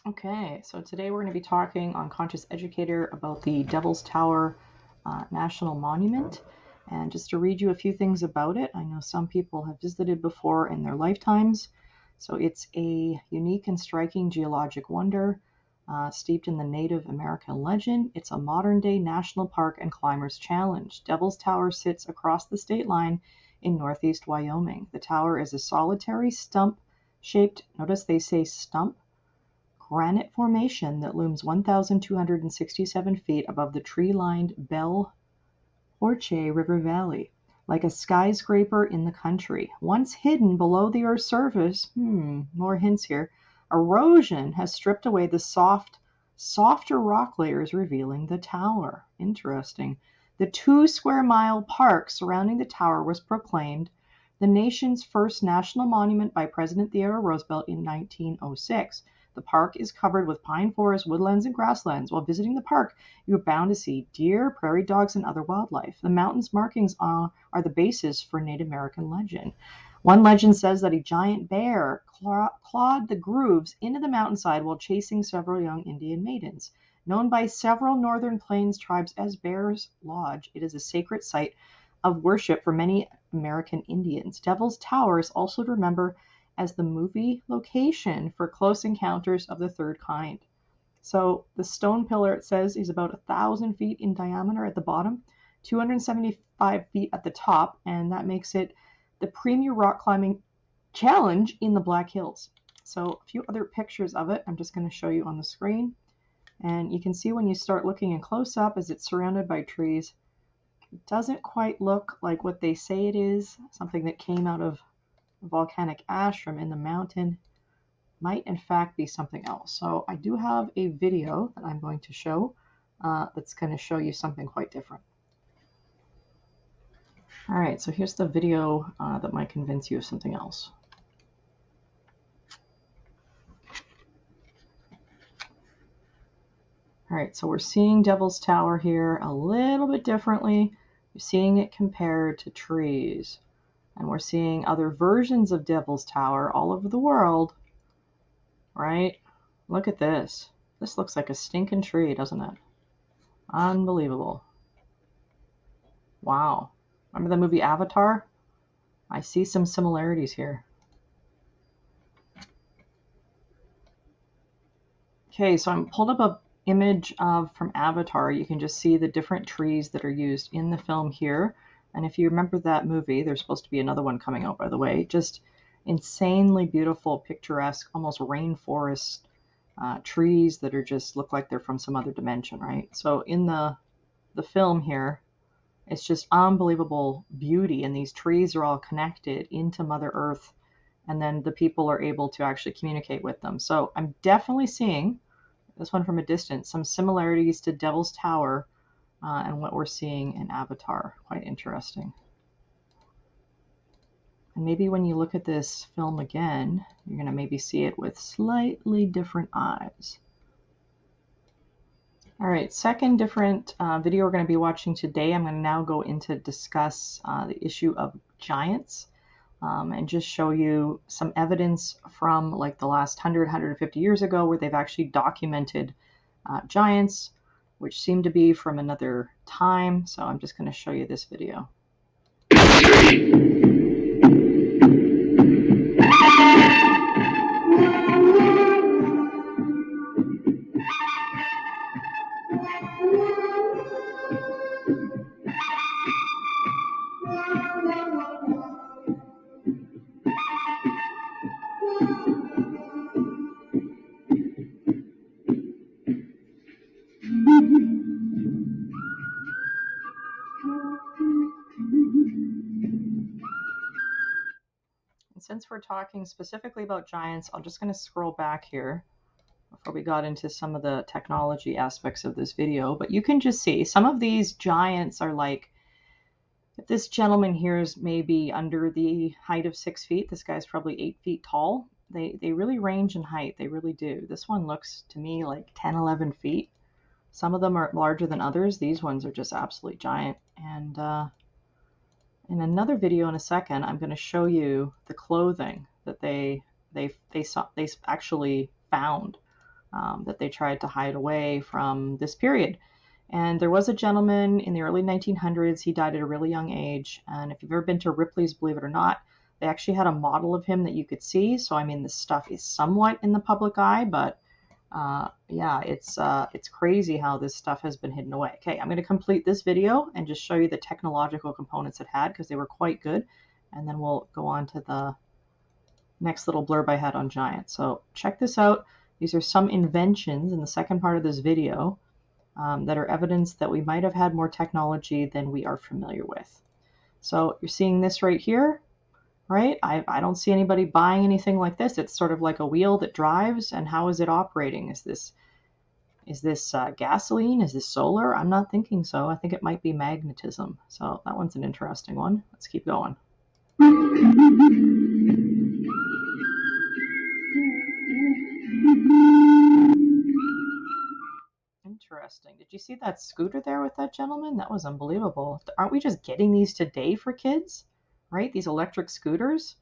Okay, so today we're going to be talking on Conscious Educator about the Devil's Tower National Monument. And just to read you a few things about it, I know some people have visited before in their lifetimes. So it's a unique and striking geologic wonder steeped in the Native American legend. It's a modern-day national park and climbers challenge. Devil's Tower sits across the state line in northeast Wyoming. The tower is a solitary stump-shaped, notice they say stump, granite formation that looms 1,267 feet above the tree-lined Belle Orche River Valley, like a skyscraper in the country. Once hidden below the Earth's surface, more hints here, erosion has stripped away the softer rock layers, revealing the tower. Interesting. The 2-square-mile park surrounding the tower was proclaimed the nation's first national monument by President Theodore Roosevelt in 1906. The park is covered with pine forests, woodlands, and grasslands. While visiting the park, you are bound to see deer, prairie dogs, and other wildlife. The mountain's markings are the basis for Native American legend. One legend says that a giant bear clawed the grooves into the mountainside while chasing several young Indian maidens. Known by several northern plains tribes as Bear's Lodge, it is a sacred site of worship for many American Indians. Devil's Tower is also to remember as the movie location for Close Encounters of the Third Kind. So the stone pillar, it says, is about 1,000 feet in diameter at the bottom, 275 feet at the top, and that makes it the premier rock climbing challenge in the Black Hills. So a few other pictures of it I'm just going to show you on the screen. And you can see when you start looking in close up, as it's surrounded by trees, it doesn't quite look like what they say it is, something that came out of volcanic ash from in the mountain. Might in fact be something else. So I do have a video that I'm going to show that's going to show you something quite different. All right, so here's the video that might convince you of something else. All right, so we're seeing Devil's Tower here a little bit differently. You're seeing it compared to trees. And we're seeing other versions of Devil's Tower all over the world, right? Look at this. This looks like a stinking tree, doesn't it? Unbelievable. Wow. Remember the movie Avatar? I see some similarities here. Okay, so I'm pulled up an image from Avatar. You can just see the different trees that are used in the film here. And if you remember that movie, there's supposed to be another one coming out, by the way. Just insanely beautiful, picturesque, almost rainforest trees that are just look like they're from some other dimension, right? So in the film here, it's just unbelievable beauty, and these trees are all connected into Mother Earth, and then the people are able to actually communicate with them. So I'm definitely seeing, this one from a distance, some similarities to Devil's Tower and what we're seeing in Avatar. Quite interesting. And maybe when you look at this film again, you're going to maybe see it with slightly different eyes. All right, second different video we're going to be watching today. I'm going to now go into discuss the issue of giants and just show you some evidence from like the last 100, 150 years ago where they've actually documented giants, which seem to be from another time. So I'm just going to show you this video. Since we're talking specifically about giants, I'm just going to scroll back here before we got into some of the technology aspects of this video. But you can just see some of these giants are like, if this gentleman here is maybe under the height of 6 feet, this guy's probably 8 feet tall. They really range in height. They really do. This one looks to me like 10, 11 feet. Some of them are larger than others. These ones are just absolutely giant. And in another video in a second, I'm going to show you the clothing that they actually found that they tried to hide away from this period. And there was a gentleman in the early 1900s. He died at a really young age. And if you've ever been to Ripley's, believe it or not, they actually had a model of him that you could see. So I mean, this stuff is somewhat in the public eye, but yeah, it's crazy how this stuff has been hidden away. Okay, I'm going to complete this video and just show you the technological components it had because they were quite good. And then we'll go on to the next little blurb I had on giants. So check this out. These are some inventions in the second part of this video that are evidence that we might have had more technology than we are familiar with. So you're seeing this right here, right? I don't see anybody buying anything like this. It's sort of like a wheel that drives, and how is it operating? Is this gasoline? Is this solar? I'm not thinking so. I think it might be magnetism. So that one's an interesting one. Let's keep going. Interesting. Did you see that scooter there with that gentleman? That was unbelievable. Aren't we just getting these today for kids? Right? These electric scooters?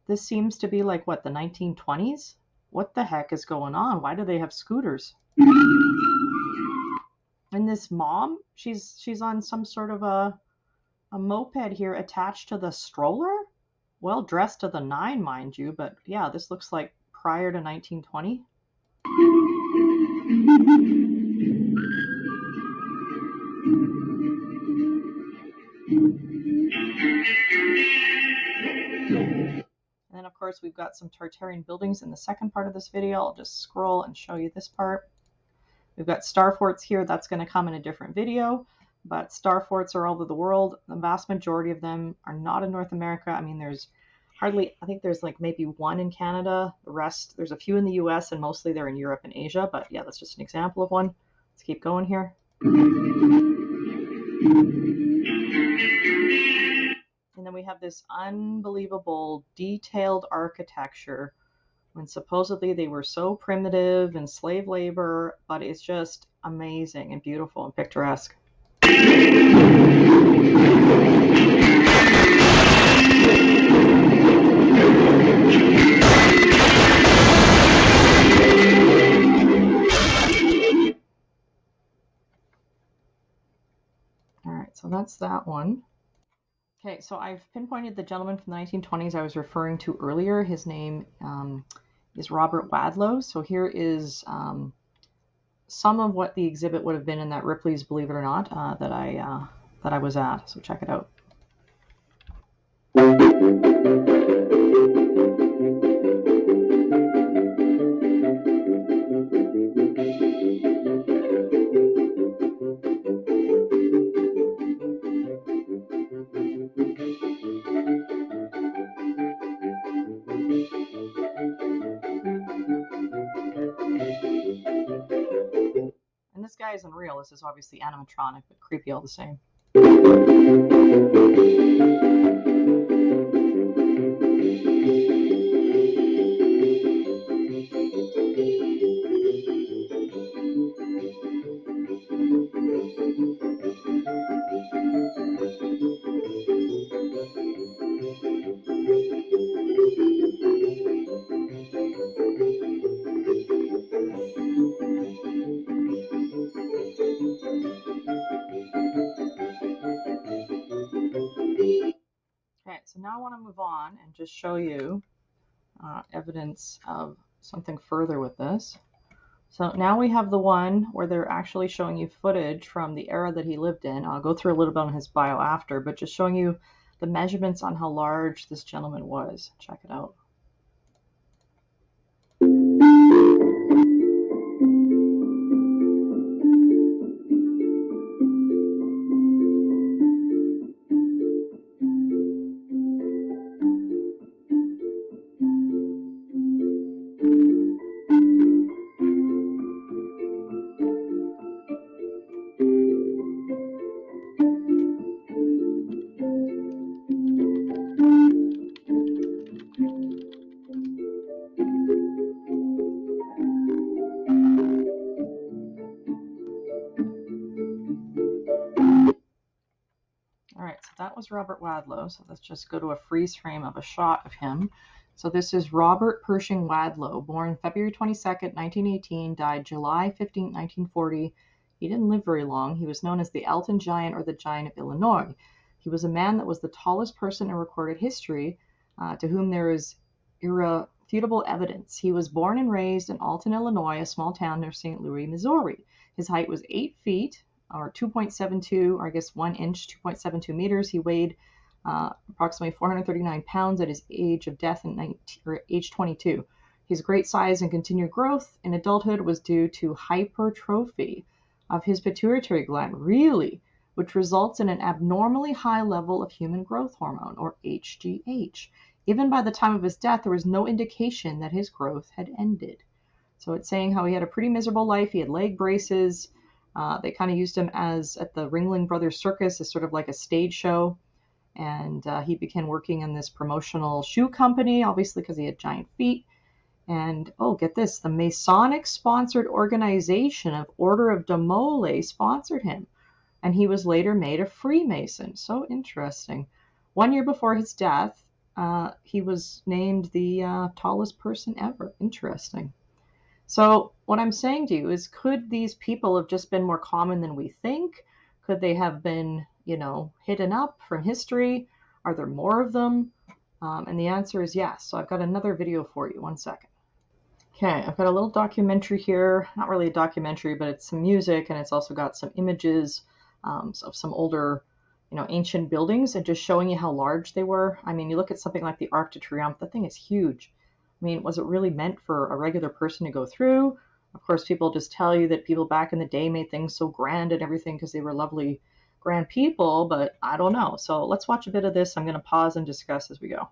This seems to be like, what, the 1920s? What the heck is going on? Why do they have scooters? And this mom, she's on some sort of a moped here attached to the stroller? Well, dressed to the nine, mind you, but yeah, this looks like prior to 1920. And then, of course, we've got some Tartarian buildings in the second part of this video. I'll just scroll and show you this part. We've got star forts here. That's going to come in a different video. But star forts are all over the world. The vast majority of them are not in North America. I mean, there's hardly, I think there's like maybe one in Canada. The rest, there's a few in the US, and mostly they're in Europe and Asia. But yeah, that's just an example of one. Let's keep going here. And then we have this unbelievable detailed architecture when supposedly they were so primitive and slave labor, but it's just amazing and beautiful and picturesque. All right, so that's that one. Okay, so I've pinpointed the gentleman from the 1920s I was referring to earlier. His name is Robert Wadlow. So here is some of what the exhibit would have been in that Ripley's, believe it or not, that I was at. So check it out. And this guy isn't real. This is obviously animatronic, but creepy all the same. Okay, so now I want to move on and just show you evidence of something further with this. So now we have the one where they're actually showing you footage from the era that he lived in. I'll go through a little bit on his bio after, but just showing you the measurements on how large this gentleman was. Check it out. All right, so that was Robert Wadlow. So let's just go to a freeze frame of a shot of him. So this is Robert Pershing Wadlow, born February 22nd, 1918, died July 15th, 1940. He didn't live very long. He was known as the Elton Giant or the Giant of Illinois. He was a man that was the tallest person in recorded history, to whom there is irrefutable evidence. He was born and raised in Alton, Illinois, a small town near St. Louis, Missouri. His height was 8 feet, or 2.72, or I guess 1 inch, 2.72 meters. He weighed approximately 439 pounds at his age of death age 22. His great size and continued growth in adulthood was due to hypertrophy of his pituitary gland, really, which results in an abnormally high level of human growth hormone, or HGH. Even by the time of his death, there was no indication that his growth had ended. So it's saying how he had a pretty miserable life. He had leg braces. They kind of used him at the Ringling Brothers Circus as sort of like a stage show. And he began working in this promotional shoe company, obviously because he had giant feet. And oh, get this, the Masonic sponsored organization of Order of Demole sponsored him. And he was later made a Freemason. So interesting. 1 year before his death, he was named the tallest person ever. Interesting. So what I'm saying to you is, could these people have just been more common than we think? Could they have been, hidden up from history? Are there more of them? And the answer is yes. So I've got another video for you. 1 second. Okay, I've got a little documentary here. Not really a documentary, but it's some music, and it's also got some images of some older, ancient buildings, and just showing you how large they were. I mean, you look at something like the Arc de Triomphe, that thing is huge. I mean, was it really meant for a regular person to go through? Of course, people just tell you that people back in the day made things so grand and everything because they were lovely, grand people, but I don't know. So let's watch a bit of this. I'm going to pause and discuss as we go.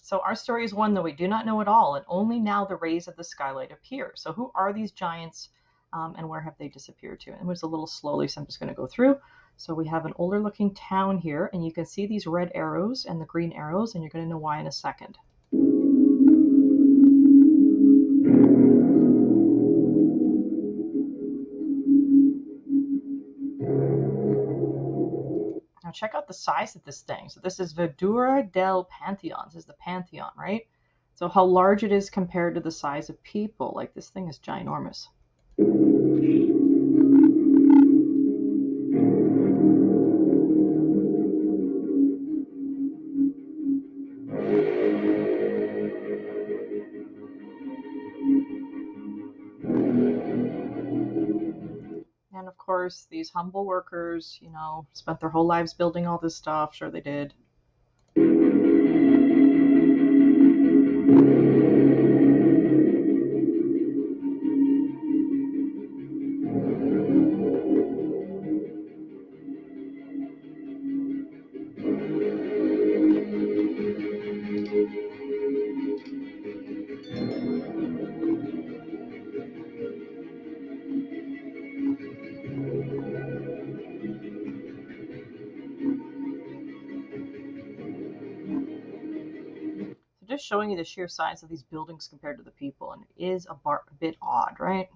So our story is one that we do not know at all, and only now the rays of the skylight appear. So who are these giants, and where have they disappeared to? And it was a little slowly, so I'm just going to go through. So we have an older looking town here, and you can see these red arrows and the green arrows, and you're going to know why in a second. Now check out the size of this thing. So this is Verdura del Pantheon. This is the Pantheon, right? So how large it is compared to the size of people. Like, this thing is ginormous. And of course, these humble workers, spent their whole lives building all this stuff. Sure they did. Just showing you the sheer size of these buildings compared to the people, and it is a bit odd, right?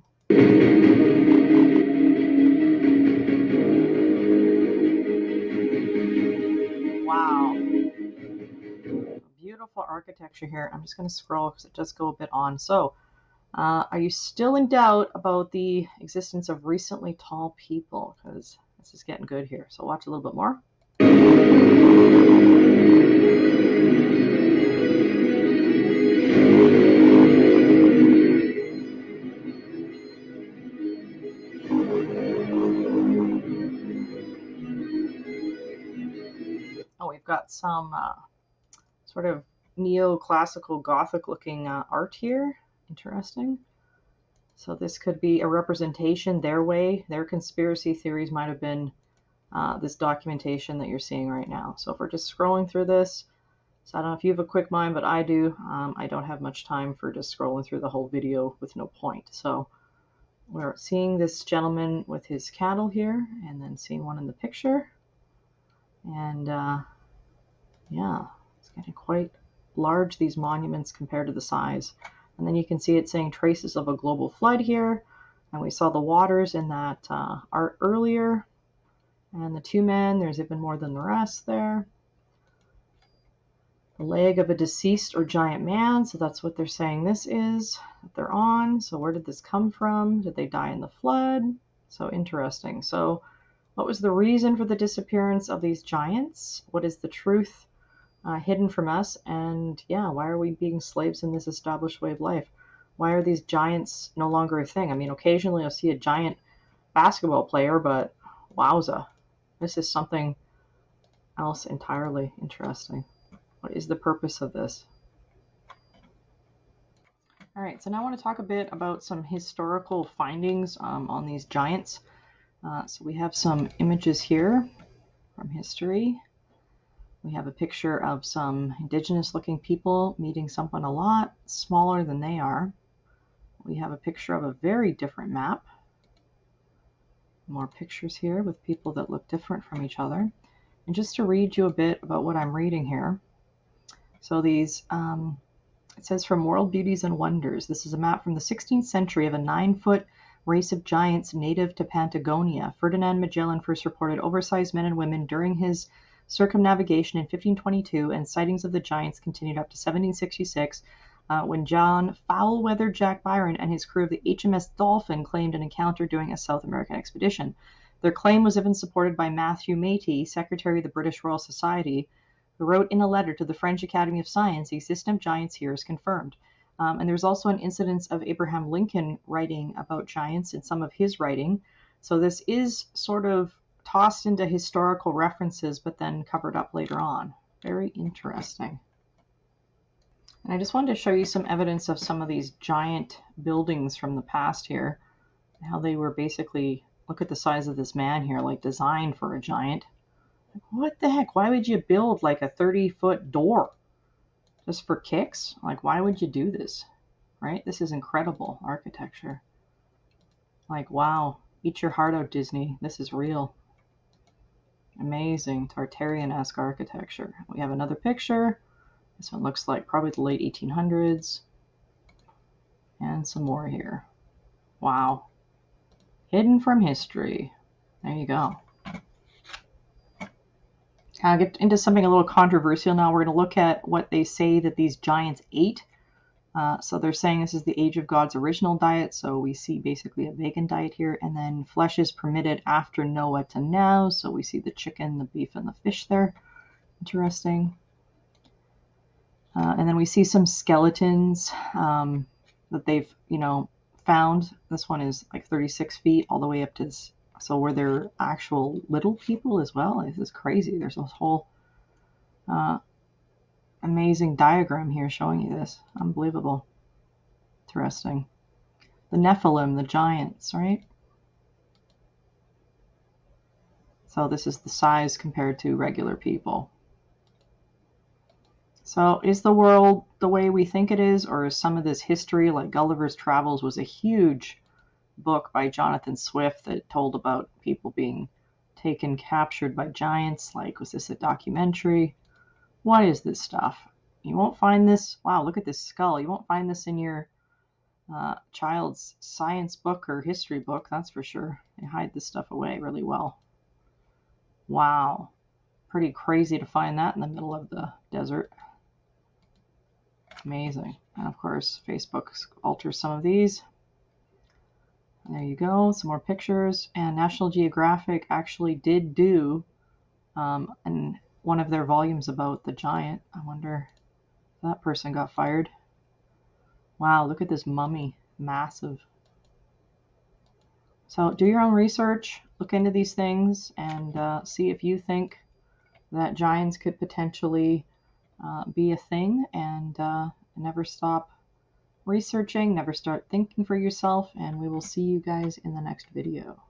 Wow. Beautiful architecture here. I'm just going to scroll because it does go a bit on. So, are you still in doubt about the existence of recently tall people? Because this is getting good here. So watch a little bit more. Oh, we've got some sort of neoclassical Gothic looking art here. Interesting. So this could be a representation their way. Their conspiracy theories might have been this documentation that you're seeing right now. So if we're just scrolling through this, so I don't know if you have a quick mind, but I do. I don't have much time for just scrolling through the whole video with no point. So we're seeing this gentleman with his cattle here, and then seeing one in the picture. And yeah, it's getting quite large these monuments compared to the size. And then you can see it saying traces of a global flood here. And we saw the waters in that art earlier. And the two men, there's even more than the rest there. The leg of a deceased or giant man, so that's what they're saying this is that they're on. So where did this come from? Did they die in the flood? So interesting. So what was the reason for the disappearance of these giants? What is the truth hidden from us? And yeah, why are we being slaves in this established way of life? Why are these giants no longer a thing? I mean, occasionally I'll see a giant basketball player, but wowza, this is something else entirely. Interesting. What is the purpose of this? All right, so now I want to talk a bit about some historical findings on these giants. So we have some images here from history. We have a picture of some indigenous looking people meeting someone a lot smaller than they are. We have a picture of a very different map. More pictures here with people that look different from each other. And just to read you a bit about what I'm reading here. So these, it says from World Beauties and Wonders. This is a map from the 16th century of a 9-foot race of giants native to Patagonia. Ferdinand Magellan first reported oversized men and women during his circumnavigation in 1522, and sightings of the giants continued up to 1766, when John Foul-Weather Jack Byron and his crew of the HMS Dolphin claimed an encounter during a South American expedition. Their claim was even supported by Matthew Matey, Secretary of the British Royal Society, who wrote in a letter to the French Academy of Science, the existence of giants here is confirmed. And there's also an incidence of Abraham Lincoln writing about giants in some of his writing. So this is sort of tossed into historical references, but then covered up later on. Very interesting. And I just wanted to show you some evidence of some of these giant buildings from the past here. How they were basically, look at the size of this man here, like designed for a giant. What the heck? Why would you build like a 30-foot door? Just for kicks? Like, why would you do this? Right? This is incredible architecture. Like, wow. Eat your heart out, Disney. This is real. Amazing. Tartarian-esque architecture. We have another picture. This one looks like probably the late 1800s. And some more here. Wow. Hidden from history. There you go. I'll get into something a little controversial now. We're going to look at what they say that these giants ate. So they're saying this is the age of God's original diet. So we see basically a vegan diet here. And then flesh is permitted after Noah to now. So we see the chicken, the beef, and the fish there. Interesting. And then we see some skeletons that they've, found. This one is like 36 feet all the way up to... So were there actual little people as well? This is crazy. There's this whole amazing diagram here showing you this. Unbelievable. Interesting. The Nephilim, the giants, right? So this is the size compared to regular people. So is the world the way we think it is, or is some of this history, like Gulliver's Travels was a huge book by Jonathan Swift that told about people being captured by giants? Like, was this a documentary? What is this stuff? You won't find this. Wow, look at this skull. You won't find this in your child's science book or history book, that's for sure. They hide this stuff away really well. Wow. Pretty crazy to find that in the middle of the desert. Amazing. And of course, Facebook alters some of these. There you go, some more pictures. And National Geographic actually did do in one of their volumes about the giant. I wonder if that person got fired. Wow, look at this mummy, massive. So do your own research, look into these things, and see if you think that giants could potentially be a thing, and never stop researching, never start thinking for yourself, and we will see you guys in the next video.